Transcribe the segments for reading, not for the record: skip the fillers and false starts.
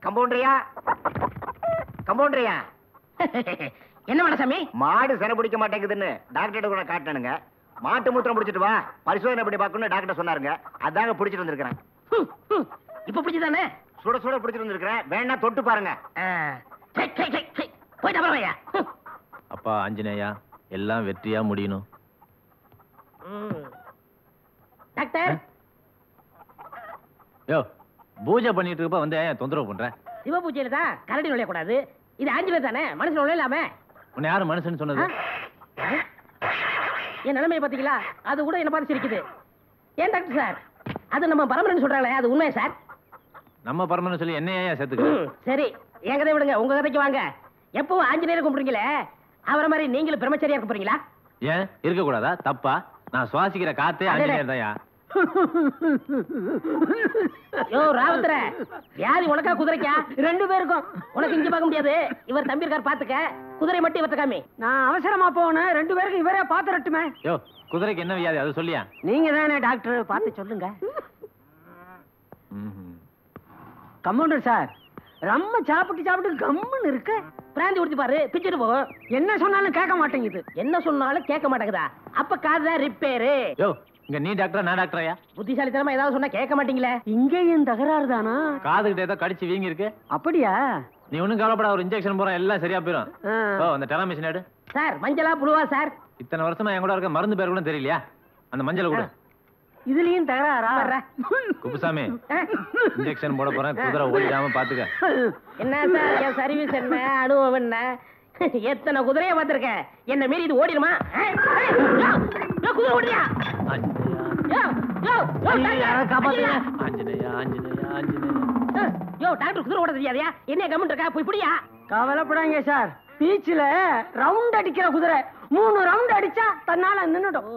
கம்பவுண்டரியா கம்பவுண்டரியா என்ன மனசாமி? மாடு செனை பிடிக்க மாட்டேங்குதுன்னு டாக்டர் கூட காட்டணுங்க. மாட்டு மூத்திரம் பிடிச்சிட்டு வா, பரிசோதனை பண்ணி பார்க்கணும்னு டாக்டர் சொன்னாருங்க. அதாங்க பிடிச்சிட்டு வந்திருக்கிறேன். இப்ப பிடிச்சதானே? சுட சுட பிடிச்சிட்டு வந்திருக்கிறேன். வேணா தொட்டு பாருங்க. போயிட்டு அப்புறம் அப்பா ஆஞ்சநேயா, எல்லாம் வெற்றியா முடியணும். டாக்டர், யோ பூஜை பண்ணிட்டு இருப்ப வந்து தொந்தரவு பண்ற? சிவ பூஜையில தான் கரடி நுழையக்கூடாது. இது ஆஞ்சநேயர் தானே, மனுஷன் நுழையலாம. உன்னை யாரு மனுஷன் சொன்னது? என் நிலைமையை பாத்தீங்களா? அது கூட என்ன பார்த்து சிரிக்குது. ஏன் டாக்டர் சார், அது நம்ம பரமரன் சொல்றாங்களே, அது உண்மையா சார்? நம்ம பரமரன் சொல்லி என்னையா சேர்த்துக்க? சரி, என் கதை விடுங்க, உங்க கதைக்கு வாங்க. எப்பவும் ஆஞ்சநேயர் கும்பிடுறீங்களே, அவரை மாதிரி நீங்களும் பிரம்மச்சரியா இருக்க போறீங்களா? ஏன் இருக்க கூடாதா? தப்பா? நான் சுவாசிக்கிற காத்தே ஆஞ்சநேயர் தான்யா. யோ ராவுத்தர, வியாதி உனக்கா குதிரைக்கா? ரெண்டு பேருக்கும். உனக்கு இங்க பார்க்க முடியாது, இவர் தம்பி இருக்கார் பாத்துக்க. குதிரை மட்டும் இவர்ட்ட காமி. நான் அவசரமா போகணும், ரெண்டு பேருக்கு இவரே பாத்துறட்டுமே. யோ குதிரைக்கு என்ன வியாதி அது சொல்லியா? நீங்க தானே டாக்டர், பார்த்து சொல்லுங்க. கம்பவுண்டர் சார், ரொம்ப சாப்பிட்டு கம்முன்னு இருக்கு. பிராந்தி குடிச்சு பாரு, பிச்சுட்டு போகும். என்ன சொன்னாலும் கேட்க மாட்டேங்குது. என்ன சொன்னாலும் கேட்க மாட்டேங்குதா? அப்ப காதுதான் ரிப்பேரு. யோ இங்க நீ டாக்டரா நான் டாக்டரையா? புத்திசாலித்தனமா ஏதாவது சொன்னா கேட்க மாட்டீங்களே. இங்கேயும் தகராறு தானா? காதுகிட்ட ஏதோ கடிச்சு வீங்கி இருக்கு. அப்படியா? நீ ஒண்ணும் கவலைப்படாத, ஒரு இன்ஜெக்ஷன் போறோம், எல்லாம் சரியா போயிடும். ஓ அந்த டெலாமிஷன் எடு. சார் மஞ்சளா புழுவா சார்? இத்தனை வருஷமா என் கூட இருக்க மருந்து பேர் கூட தெரியலையா? அந்த மஞ்சளை கூட. இதுலயும் தகராறா? குப்புசாமி, இன்ஜெக்ஷன் போட போறேன், குதிரை ஓடிடாம பாத்துக்க. என்ன சார் என் சர்வீஸ், என்ன அனுபவம், என்ன எத்தனை குதிரையை பார்த்திருக்கேன். என்ன மீறி இது ஓடிடுமா? குதிரை ஓடியா? டாக்டர் குதிரை ஓட தெரியாதியா? என்ன கமெண்ட் இருக்கா? போய் புடியா. கவலைப்படாங்க சார், பீச்சில ரவுண்ட் அடிக்கிற குதிரை 3 ரவுண்ட் அடிச்சா தன்னால நின்னுடும்.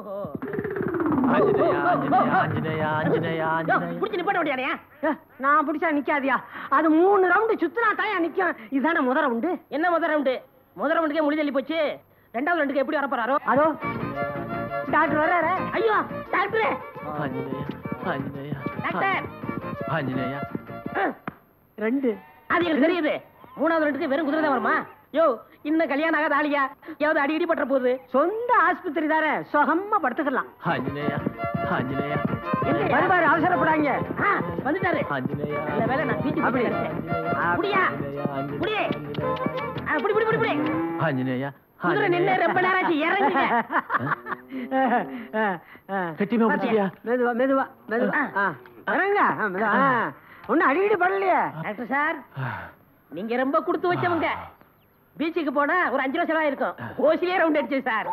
நான் பிடிச்சா நிக்காதியா? அது 3 ரவுண்ட் சுத்தினா தாயா நிக்கும். இதுதானே முதல் ரவுண்டு. என்ன முதல் ரவுண்டு? முதல் ரவுண்டுக்கே முடி தள்ளி போச்சு. ரெண்டாவது ரவுண்டுக்கு எப்படி வர போறாரோ? அதோ டாக்டர் வர்றாரு. ஐயோ டாக்டர், டாக்டர் ஆஞ்சநேயா 2 அது எனக்கு தெரியுது. 3வது ரவுண்டுக்கு வெறும் குதிரை தான் வருமா? யோ இன்னும் கல்யாணம் ஆகாத ஆளியா? ஏதாவது அடி பற்ற போகுது. சொந்த ஆஸ்பத்திரி தானே, சுகமா படுத்துக்கலாம். ஆஞ்சநேயா ஆஞ்சநேயா வருவாரு, அவசரப்படாங்க. வந்துட்டாரு. நல்ல வேலை நான் வீட்டுக்கு போயிட்டேன். புடியா புடி, புடி புடி புடி புடி. ஆஞ்சநேயா குதிரை நின்னு ரொம்ப நேரம் ஆச்சு, இறங்குங்க. கட்டிமே முடிச்சியா? மெதுவா மெதுவா மெதுவா இறங்க. ஒன்னும் அடிக்கடி படலையே. டாக்டர் சார், நீங்க ரொம்ப கொடுத்து வச்சவங்க. பீச்சுக்கு போனா ஒரு 5 லட்சம் ரூபாய் இருக்கும். ஓசிலே ரவுண்ட் அடிச்சு சார்.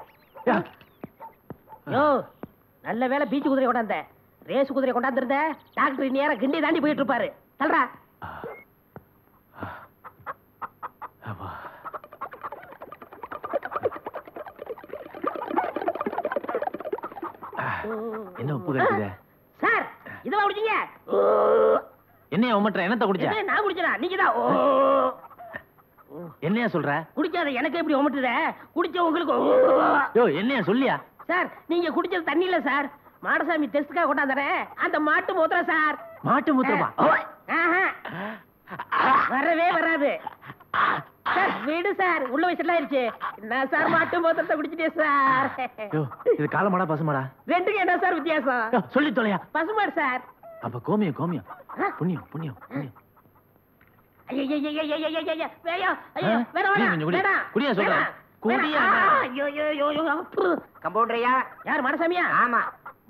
யோ நல்ல வேலை பீச்சு குதிரை கொண்டாந்த. ரேஸ் குதிரை கொண்டாந்துருந்த டாக்டர் நேரம் கிண்டி தாண்டி போயிட்டு இருப்பாரு. சொல்றா. என்ன உப்பு கட்டுது சார்? இதுவா குடிச்சீங்க? என்னையா உமட்ற? என்னத்த குடிச்சா? நான் குடிச்சனா? நீங்க தான் என்னையா சொல்ற? குடிக்காத எனக்கு எப்படி உமட்டுற? குடிச்ச உங்களுக்கு. யோ என்னையா சொல்லியா? சார் நீங்க குடிச்சது தண்ணி இல்ல சார், மாடசாமி டெஸ்ட்காக கொண்டாந்தறேன். அந்த மாட்டு மூத்திரம் சார். மாட்டு மூத்திரமா? வரவே வராது சார். வீடு சார், உள்ள வயசுல ஆயிருச்சு. என்ன சார் மாட்டு மூத்திரத்தை குடிச்சிட்டே சார்? இது காலமாடா பசுமாடா? ரெண்டுக்கு என்ன சார் வித்தியாசம்? சொல்லி தொலையா. பசுமாடு சார். அப்ப கோமியம் கோமியம் புண்ணியம் புண்ணியம் புண்ணியம். கம்பவுண்டரையா? யார் மாடசாமியா? ஆமா,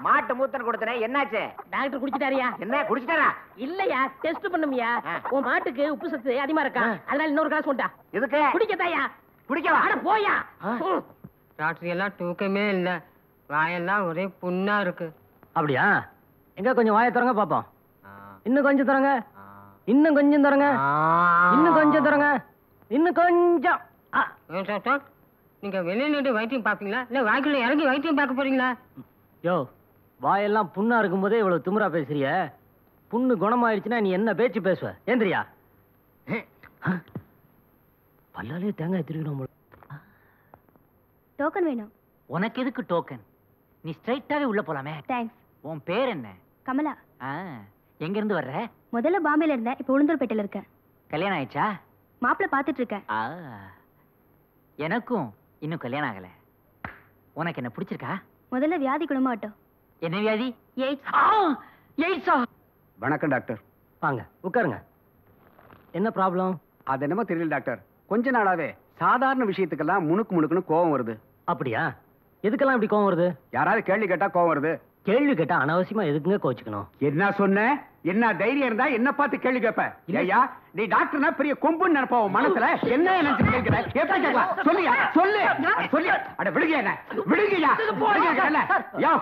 மாட்டு மூத்தன் கொடுத்தனே, என்னாச்சு? டாக்டர் குடிச்சிட்டாரியா? என்ன குடிச்சிட்டாரா? இல்லையா, டெஸ்ட் பண்ணுமியா. உன் மாட்டுக்கு உப்பு சத்து அதிகமா இருக்கா, அதனால இன்னொரு கிளாஸ் கொண்டா. எதுக்கு? குடிக்கத்தாயா? குடிக்கவா? அட போயா. ராத்திரி எல்லாம் தூக்கமே இல்ல, வாயெல்லாம் ஒரே புண்ணா இருக்கு. அப்படியா? எங்க கொஞ்சம் வாயை திறங்க பாப்போம். இன்னும் கொஞ்சம் திறங்க, இன்னும் கொஞ்சம் திறங்க, இன்னும் கொஞ்சம் திறங்க, இன்னும் கொஞ்சம். டாக்டர், நீங்க வெளியே நின்று வைத்தியம் பாப்பீங்களா இல்ல வாய்க்குள்ள இறங்கி வைத்தியம் பார்க்க போறீங்களா? யோ வாயெல்லாம் புண்ணா இருக்கும் போதே இவ்வளவு திமிரா பேசுறிய. புண்ணு குணமாயிடுச்சுன்னா நீ என்ன பேச்சு பேசுவ? ஏந்திரியா. பல்லாலே தேங்காய் திருக்கணும். டோக்கன் வேணும். உனக்கு எதுக்கு டோக்கன்? நீ ஸ்ட்ரைட்டாவே உள்ள போலாமே. தேங்க்ஸ். உன் பேர் என்ன? கமலா. எங்க இருந்து வர்ற? முதல்ல பாம்பேல இருந்தேன், இப்ப உளுந்தூர்பேட்டையில இருக்கேன். கல்யாணம் ஆயிடுச்சா? மாப்பிள்ளை பார்த்துட்டு இருக்கேன். ஆ, எனக்கும் இன்னும் கல்யாணம் ஆகல. உனக்கு என்ன பிடிச்சிருக்கா? முதல்ல வியாதி குணமாகட்டும். என்ன வியாதி? எய்ட்ஸ். எய்ட்ஸா? வணக்கம் டாக்டர். வாங்க உட்காருங்க. என்ன ப்ராப்ளம்? அது என்னமோ தெரியல டாக்டர், கொஞ்ச நாளாவே சாதாரண விஷயத்துக்கெல்லாம் முணுக்குன்னு கோவம் வருது. அப்படியா? எதுக்கெல்லாம் இப்படி கோவம் வருது? யாராவது கேள்வி கேட்டா கோவம் வருது. கேள்வி கேட்டா அனாவசியமா எதுக்குங்க கோச்சுக்கணும்? என்ன சொன்ன? என்ன தைரியம் இருந்தா என்ன பார்த்து கேள்வி கேட்ப? ஐயா, நீ டாக்டர்னா பெரிய கொம்புன்னு நினைப்பா உன் மனசுல. என்ன நினைச்சு கேட்கிற? எப்ப கேட்கலாம்? சொல்லியா? சொல்லு. சொல்லு. அட விடுங்க, என்ன விடுங்கயா? யோ,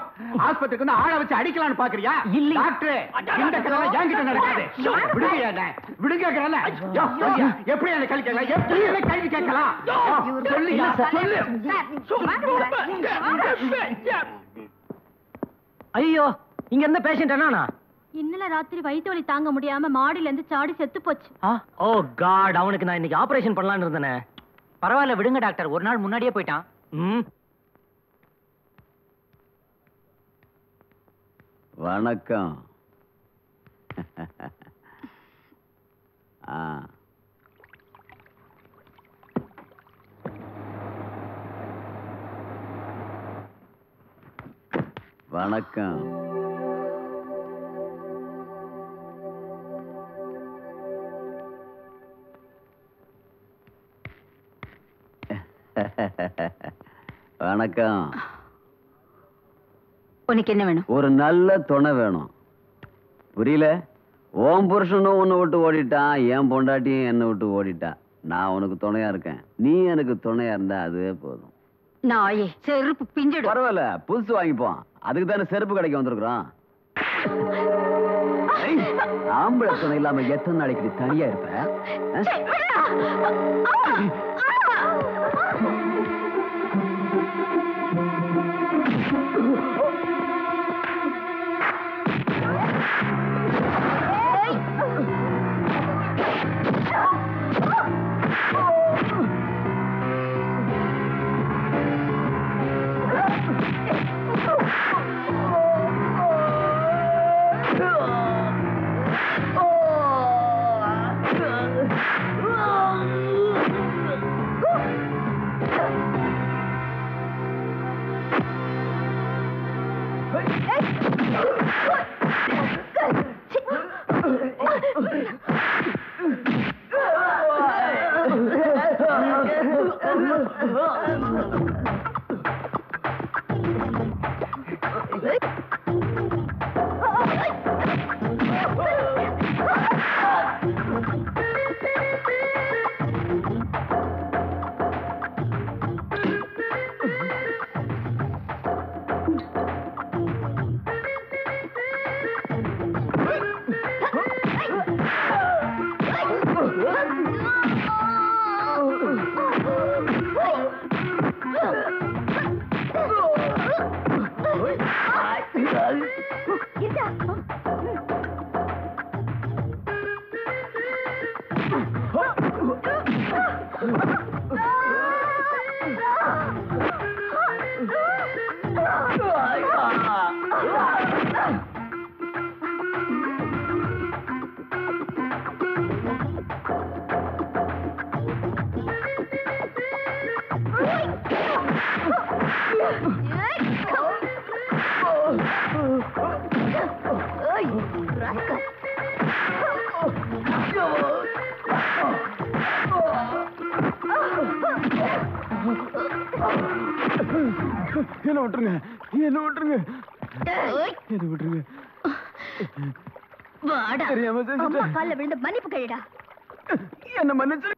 ஆஸ்பத்திரிக்கு வந்து ஆளை வச்சு அடிக்கலாம்னு பாக்குறியா? இல்ல டாக்டர், இந்த கதை என்கிட்ட நடக்காது. விடுங்க, என்ன விடுங்க கேட்கறல. யோ, சொல்லியா? எப்படி என்ன கேள்வி கேட்கலாம்? எப்படி என்ன கேள்வி கேட்கலாம்? சொல்லியா? சொல்லு. ஐயோ, இங்க இருந்த பேஷண்ட் என்னன்னா? இன்னல ராத்திரி வயிற்று வலி தாங்க முடியாம மாடியில இருந்து சாடி செத்து போச்சு. ஓ காட், அவனுக்கு நான் இன்னைக்கு ஆபரேஷன் பண்ணலாம்னு இருந்தேனே. பரவாயில்ல விடுங்க டாக்டர், ஒரு நாள் முன்னாடியே போயிட்டான். வணக்கம். வணக்கம். வணக்கம். உனக்கு என்ன வேணும்? ஒரு நல்ல துணை வேணும். புரியல? ஓம் புருஷனும் உன்னை விட்டு ஓடிட்டான், என் பொண்டாட்டியும் என்னை விட்டு ஓடிட்டான். நான் உனக்கு துணையா இருக்கேன், நீ எனக்கு துணையா இருந்தா அதுவே போதும். நாயே, செருப்பு பிஞ்சிடும். பரவாயில்ல, புதுசு வாங்கிப்போம். அதுக்கு தானே செருப்பு கடைக்கு வந்திருக்கிறோம். ஆம்பளை துணை இல்லாம எத்தனை நாளைக்கு நீ தனியா இருப்ப? என்ன விட்டுருங்க, என்ன விட்டுருங்க, என்ன விட்டுருங்க. வாடா, தெரியாம அம்மா கால்ல விழுந்து மன்னிப்பு கேளுடா. என்ன மன்னிச்சு